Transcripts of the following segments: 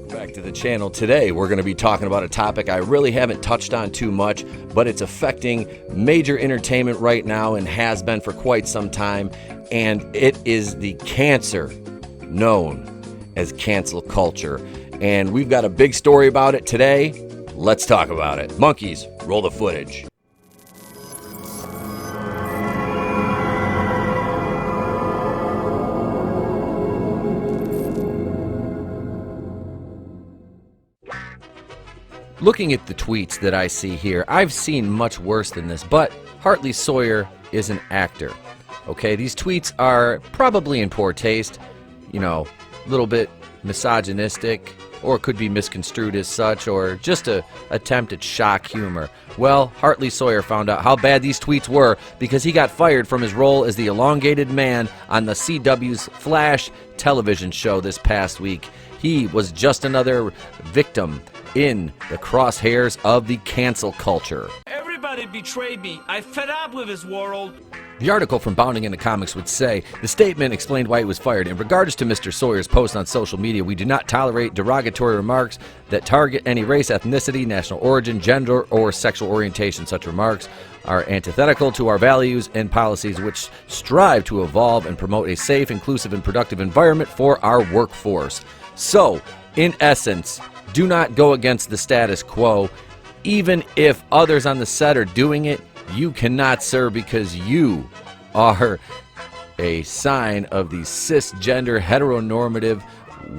Welcome back to the channel. Today we're going to be talking about a topic I really haven't touched on too much, but it's affecting major entertainment right now and has been for quite some time, and it is the cancer known as cancel culture. And we've got a big story about it today. Let's talk about it. Monkeys, roll the footage. Looking at the tweets that I see here, I've seen much worse than this, but Hartley Sawyer is an actor. Okay, these tweets are probably in poor taste, you know, a little bit misogynistic, or it could be misconstrued as such, or just a attempt at shock humor. Well, Hartley Sawyer found out how bad these tweets were because he got fired from his role as the elongated man on the CW's Flash television show this past week. He was just another victim in the crosshairs of the cancel culture. Everybody betrayed me. I fed up with this world. The article from Bounding into Comics would say, the statement explained why he was fired. In regards to Mr. Sawyer's post on social media, we do not tolerate derogatory remarks that target any race, ethnicity, national origin, gender, or sexual orientation. Such remarks are antithetical to our values and policies, which strive to evolve and promote a safe, inclusive, and productive environment for our workforce. So, in essence, do not go against the status quo. Even if others on the set are doing it, you cannot, sir, because you are a sign of the cisgender, heteronormative,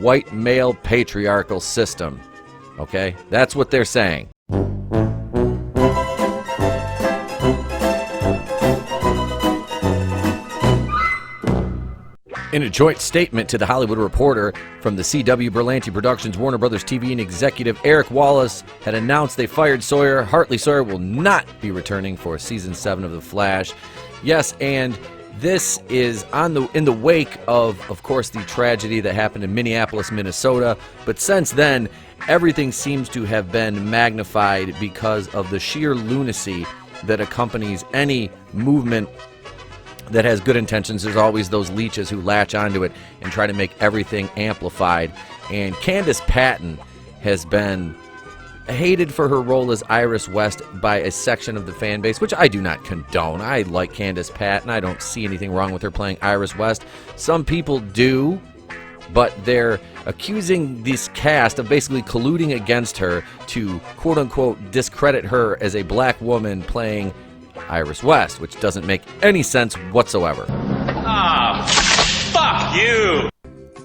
white male patriarchal system. Okay? That's what they're saying. In a joint statement to The Hollywood Reporter from the CW, Berlanti Productions, Warner Brothers TV, and executive Eric Wallace had announced they fired Sawyer. Hartley Sawyer will not be returning for Season 7 of The Flash. Yes, and this is in the wake of course, the tragedy that happened in Minneapolis, Minnesota. But since then, everything seems to have been magnified because of the sheer lunacy that accompanies any movement that has good intentions. There's always those leeches who latch onto it and try to make everything amplified. And Candace Patton has been hated for her role as Iris West by a section of the fan base, which I do not condone. I like Candace Patton. I don't see anything wrong with her playing Iris West. Some people do, but they're accusing this cast of basically colluding against her to quote-unquote discredit her as a black woman playing Iris West, which doesn't make any sense whatsoever. Ah, fuck you!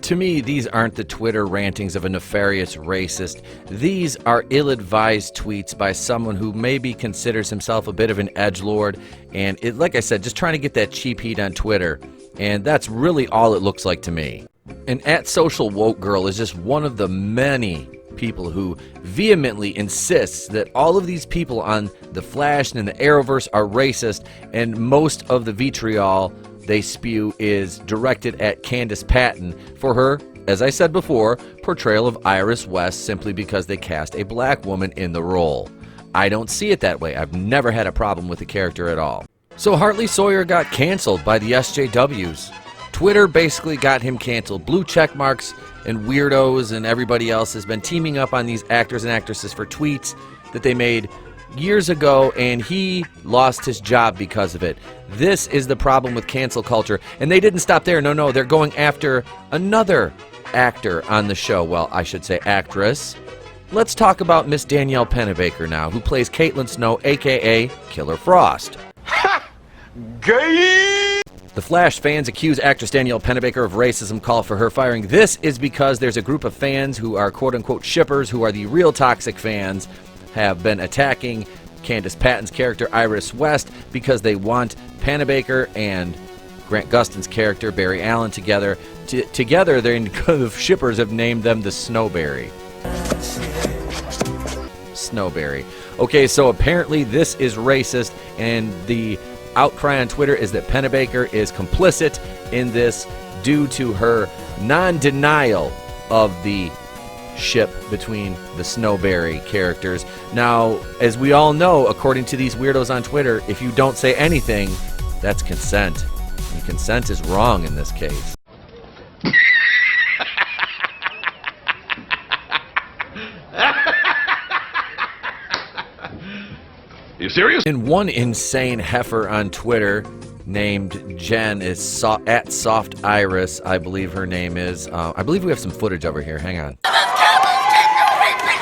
To me, these aren't the Twitter rantings of a nefarious racist. These are ill-advised tweets by someone who maybe considers himself a bit of an edgelord, and like I said, just trying to get that cheap heat on Twitter, and that's really all it looks like to me. And @SocialWokeGirl is just one of the many people who vehemently insists that all of these people on the Flash and the Arrowverse are racist, and most of the vitriol they spew is directed at Candace Patton for her, as I said before, portrayal of Iris West simply because they cast a black woman in the role. I don't see it that way. I've never had a problem with the character at all. So Hartley Sawyer got canceled by the SJWs. Twitter basically got him canceled. Blue check marks and weirdos and everybody else has been teaming up on these actors and actresses for tweets that they made years ago, and he lost his job because of it. This is the problem with cancel culture. And they didn't stop there. No, they're going after another actor on the show. Well, I should say actress. Let's talk about Miss Danielle Pennebaker now, who plays Caitlin Snow, a.k.a. Killer Frost. Ha! Gay! The Flash fans accuse actress Danielle Pennebaker of racism, call for her firing. This is because there's a group of fans who are quote-unquote shippers, who are the real toxic fans, have been attacking Candace Patton's character Iris West because they want Pennebaker and Grant Gustin's character Barry Allen together. Together, the shippers have named them the Snowberry. Snowberry. Okay, so apparently this is racist, and the outcry on Twitter is that Pennebaker is complicit in this due to her non-denial of the ship between the Snowberry characters. Now, as we all know, according to these weirdos on Twitter, if you don't say anything, that's consent. And consent is wrong in this case. you serious? And one insane heifer on Twitter named Jen is at Soft Iris, I believe her name is. I believe we have some footage over here. Hang on.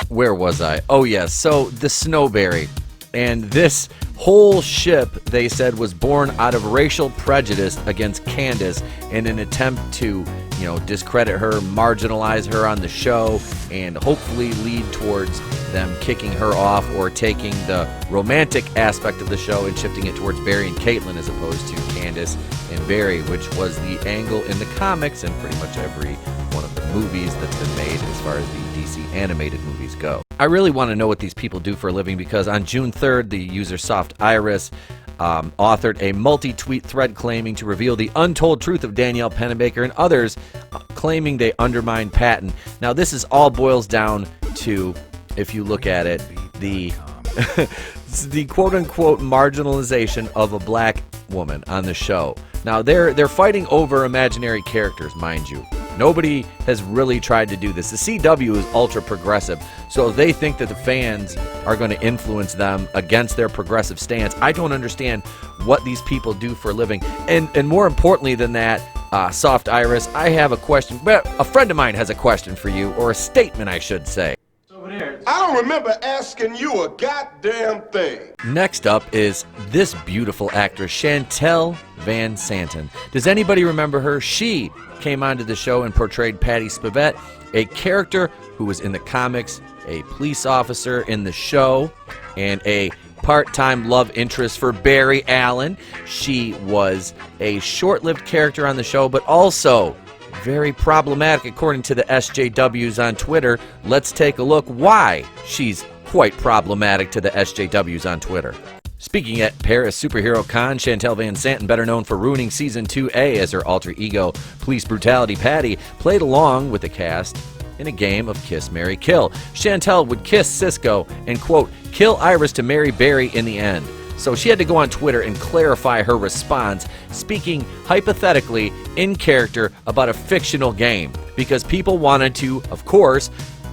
Where was I? Oh, yes. So the Snowberry. And this whole ship, they said, was born out of racial prejudice against Candace in an attempt to, discredit her, marginalize her on the show, and hopefully lead towards them kicking her off or taking the romantic aspect of the show and shifting it towards Barry and Caitlin as opposed to Candace and Barry, which was the angle in the comics and pretty much every one of the movies that's been made as far as the DC animated movies go. I really want to know what these people do for a living because on June 3rd, the user Soft Iris authored a multi-tweet thread claiming to reveal the untold truth of Danielle Pennebaker and others claiming they undermined Patton. Now, this is all boils down to, if you look at it, the the quote-unquote marginalization of a black woman on the show. Now, they're fighting over imaginary characters, mind you. Nobody has really tried to do this. The CW is ultra progressive, so if they think that the fans are going to influence them against their progressive stance, I don't understand what these people do for a living. And more importantly than that, Soft Iris, I have a question. Well, a friend of mine has a question for you, or a statement, I should say. I don't remember asking you a goddamn thing. Next up is this beautiful actress, Chantel Van Santen. Does anybody remember her? She came onto the show and portrayed Patty Spivett, a character who was in the comics, a police officer in the show, and a part-time love interest for Barry Allen. She was a short-lived character on the show, but also very problematic according to the SJWs on Twitter. Let's take a look why she's quite problematic to the SJWs on Twitter. Speaking at Paris Superhero Con, Chantel Van Santen, better known for ruining Season 2A as her alter ego, Police Brutality Patty, played along with the cast in a game of Kiss, Marry, Kill. Chantel would kiss Cisco and, quote, kill Iris to marry Barry in the end. So she had to go on Twitter and clarify her response, speaking hypothetically in character about a fictional game, because people wanted to, of course,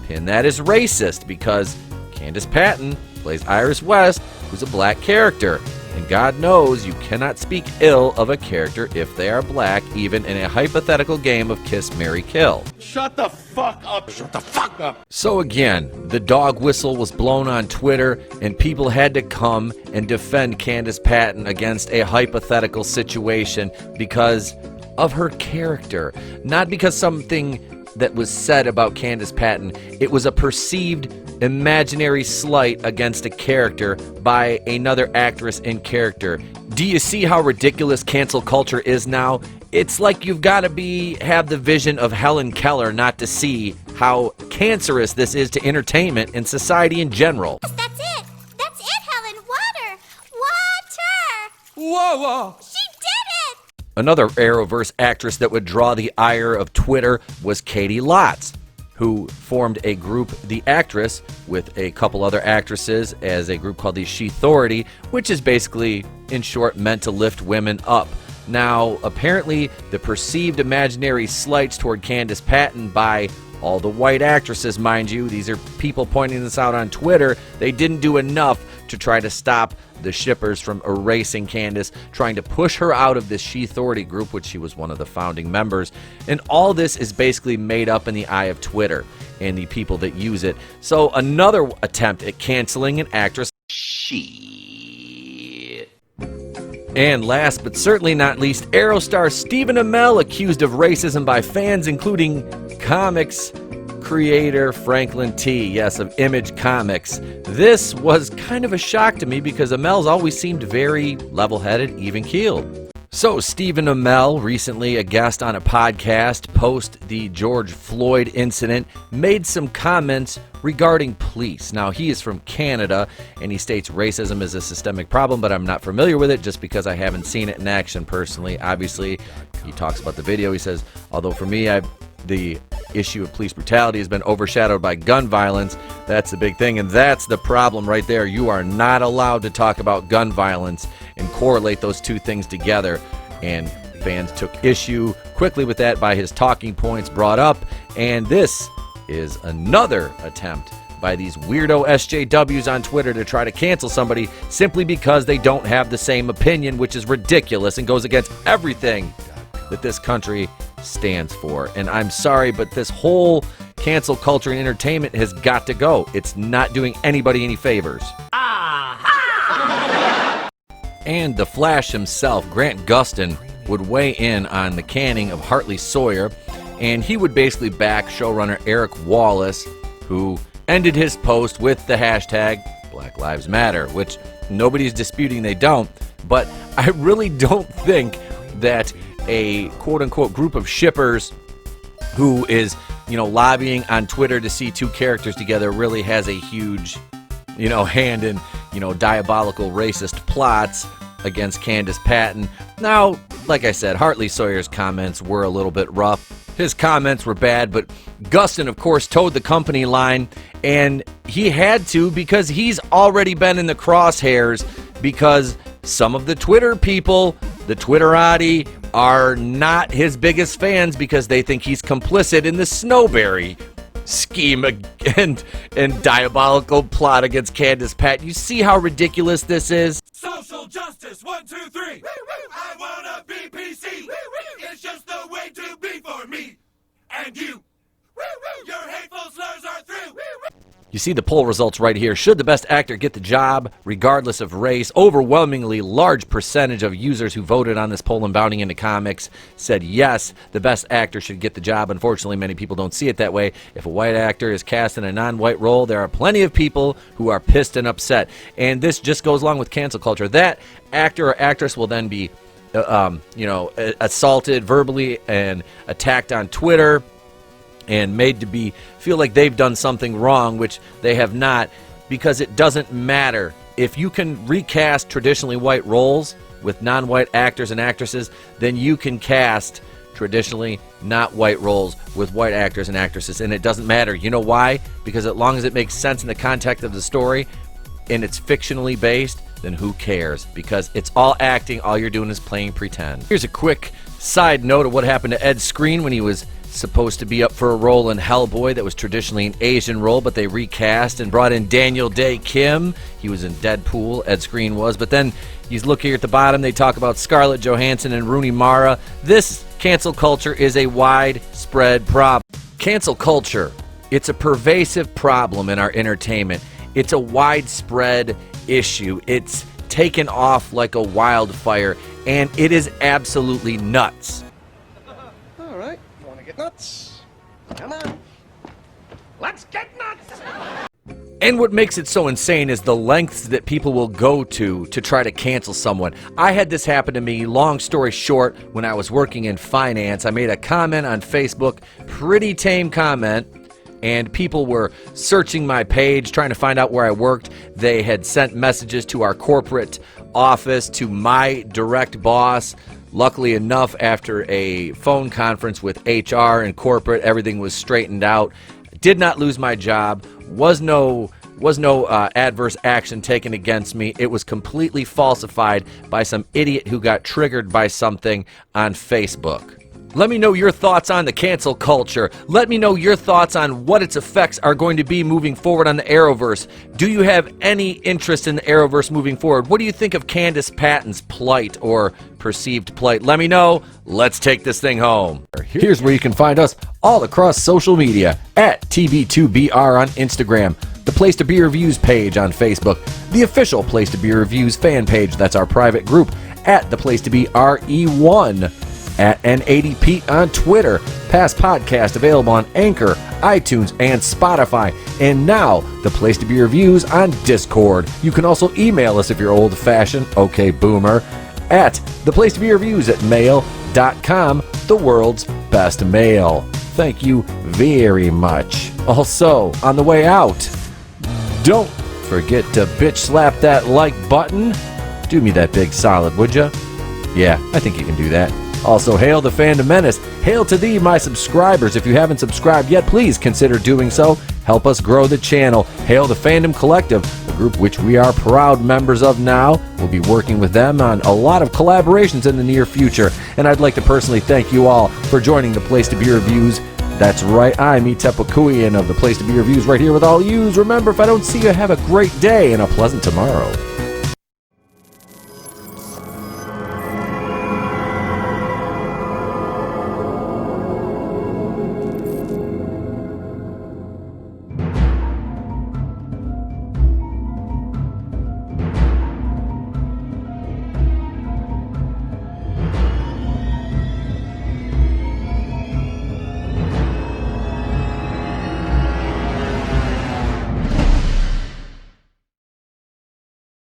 pin that as racist, because Candace Patton plays Iris West, who's a black character. And God knows you cannot speak ill of a character if they are black, even in a hypothetical game of Kiss, Marry, Kill. Shut the fuck up. Shut the fuck up. So again, the dog whistle was blown on Twitter, and people had to come and defend Candace Patton against a hypothetical situation because of her character, not because something that was said about Candace Patton. It was a perceived imaginary slight against a character by another actress in character. Do you see how ridiculous cancel culture is now? It's like you've got to have the vision of Helen Keller not to see how cancerous this is to entertainment and society in general. That's it. That's it, Helen. Water. Water. Whoa. She did it. Another Arrowverse actress that would draw the ire of Twitter was Katie Lotz, who formed a group, The Actress, with a couple other actresses as a group called the She-Thority, which is basically, in short, meant to lift women up. Now, apparently, the perceived imaginary slights toward Candace Patton by all the white actresses, mind you, these are people pointing this out on Twitter, they didn't do enough to try to stop the shippers from erasing Candace, trying to push her out of this She-Thority group, which she was one of the founding members. And all this is basically made up in the eye of Twitter and the people that use it. So another attempt at canceling an actress. Shit. And last but certainly not least, Arrow star Stephen Amell accused of racism by fans, including comics creator Franklin T. Yes, of Image Comics. This was kind of a shock to me because Amell's always seemed very level-headed, even-keeled. So Stephen Amell, recently a guest on a podcast post the George Floyd incident, made some comments regarding police. Now, he is from Canada, and he states racism is a systemic problem, but I'm not familiar with it just because I haven't seen it in action personally. Obviously, he talks about the video. He says, although for me, the issue of police brutality has been overshadowed by gun violence. That's the big thing, and that's the problem right there. You are not allowed to talk about gun violence and correlate those two things together. And fans took issue quickly with that by his talking points brought up. And this is another attempt by these weirdo SJWs on Twitter to try to cancel somebody simply because they don't have the same opinion, which is ridiculous and goes against everything that this country stands for. And I'm sorry, but this whole cancel culture and entertainment has got to go. It's not doing anybody any favors. And the Flash himself, Grant Gustin, would weigh in on the canning of Hartley Sawyer, and he would basically back showrunner Eric Wallace, who ended his post with the hashtag Black Lives Matter, which nobody's disputing they don't, but I really don't think that a quote-unquote group of shippers who is, lobbying on Twitter to see two characters together really has a huge, hand in, diabolical racist plots against Candace Patton. Now, like I said, Hartley Sawyer's comments were a little bit rough. His comments were bad, but Gustin, of course, towed the company line, and he had to because he's already been in the crosshairs because some of the Twitter people, the Twitterati, are not his biggest fans because they think he's complicit in the Snowberry scheme and diabolical plot against Candace Patton. You see how ridiculous this is? Social justice, 1, 2, 3. I wanna be PC. It's just the way to be for me and you. Your hateful slurs are through. You see the poll results right here. Should the best actor get the job, regardless of race? Overwhelmingly large percentage of users who voted on this poll and bounding into comics said yes, the best actor should get the job. Unfortunately, many people don't see it that way. If a white actor is cast in a non-white role, there are plenty of people who are pissed and upset. And this just goes along with cancel culture. That actor or actress will then be, assaulted verbally and attacked on Twitter and made to feel like they've done something wrong, which they have not, because it doesn't matter. If you can recast traditionally white roles with non-white actors and actresses, then you can cast traditionally not white roles with white actors and actresses, and it doesn't matter. You know why? Because as long as it makes sense in the context of the story and it's fictionally based, then who cares? Because it's all acting, all you're doing is playing pretend. Here's a quick side note of what happened to Ed Skrein when he was supposed to be up for a role in Hellboy that was traditionally an Asian role, but they recast and brought in Daniel Day Kim. He was in Deadpool, Ed Skrein was, but then you look here at the bottom, they talk about Scarlett Johansson and Rooney Mara. This cancel culture is a widespread problem. Cancel culture, it's a pervasive problem in our entertainment. It's a widespread issue. It's taken off like a wildfire, and it is absolutely nuts. All right, you want to get nuts? Come on. Let's get nuts! And what makes it so insane is the lengths that people will go to try to cancel someone. I had this happen to me, long story short, when I was working in finance. I made a comment on Facebook, pretty tame comment, and people were searching my page, trying to find out where I worked. They had sent messages to our corporate office, to my direct boss. Luckily enough, after a phone conference with HR and corporate, everything was straightened out. Did not lose my job. Was no adverse action taken against me. It was completely falsified by some idiot who got triggered by something on Facebook. Let me know your thoughts on the cancel culture. Let me know your thoughts on what its effects are going to be moving forward on the Arrowverse. Do you have any interest in the Arrowverse moving forward? What do you think of Candace Patton's plight or perceived plight? Let me know. Let's take this thing home. Here's where you can find us all across social media at TB2BR on Instagram, the Place to Be Reviews page on Facebook, the official Place to Be Reviews fan page, that's our private group, at the Place to Be RE1, at N80Pete on Twitter, past podcast available on Anchor, iTunes, and Spotify, and now the Place to Be Reviews on Discord. You can also email us if you're old-fashioned, okay boomer, at theplacetobereviews@mail.com, the world's best mail. Thank you very much. Also, on the way out, don't forget to bitch slap that like button. Do me that big solid, would ya? Yeah, I think you can do that. Also, hail the Fandom Menace. Hail to thee, my subscribers. If you haven't subscribed yet, please consider doing so. Help us grow the channel. Hail the Fandom Collective, a group which we are proud members of now. We'll be working with them on a lot of collaborations in the near future. And I'd like to personally thank you all for joining the Place to Be Reviews That's right, I'm Itepakuian of the Place to Be Reviews right here with all yous. Remember, if I don't see you, have a great day and a pleasant tomorrow.